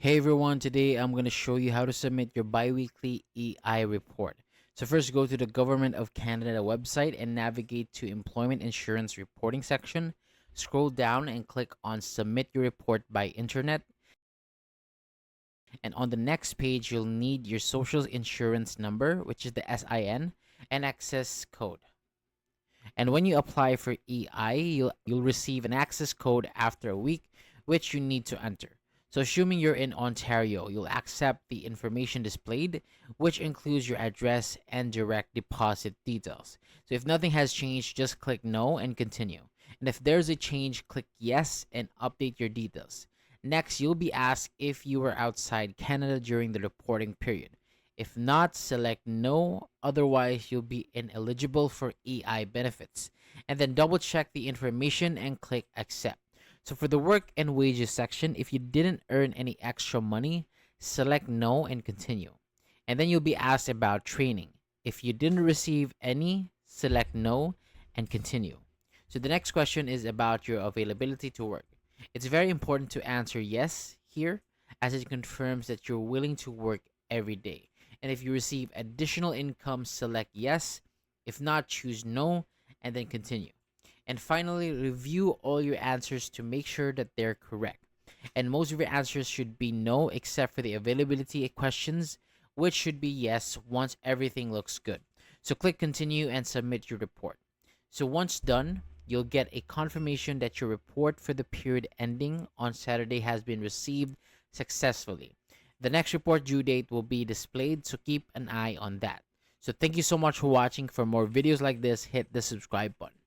Hey everyone, today I'm going to show you how to submit your biweekly EI report. So first go to the Government of Canada website and navigate to Employment Insurance Reporting section. Scroll down and click on Submit Your Report by Internet. And on the next page, you'll need your social insurance number, which is the SIN, and access code. And when you apply for EI, you'll receive an access code after a week, which you need to enter. So assuming you're in Ontario, you'll accept the information displayed, which includes your address and direct deposit details. So if nothing has changed, just click no and continue. And if there's a change, click yes and update your details. Next, you'll be asked if you were outside Canada during the reporting period. If not, select no, otherwise you'll be ineligible for EI benefits. And then double check the information and click accept. So for the work and wages section, if you didn't earn any extra money, select no and continue. And then you'll be asked about training. If you didn't receive any, select no and continue. So the next question is about your availability to work. It's very important to answer yes here, as it confirms that you're willing to work every day. And if you receive additional income, select yes. If not, choose no and then continue. And finally, review all your answers to make sure that they're correct. And most of your answers should be no, except for the availability questions, which should be yes once everything looks good. So click continue and submit your report. So once done, you'll get a confirmation that your report for the period ending on Saturday has been received successfully. The next report due date will be displayed, so keep an eye on that. So thank you so much for watching. For more videos like this, hit the subscribe button.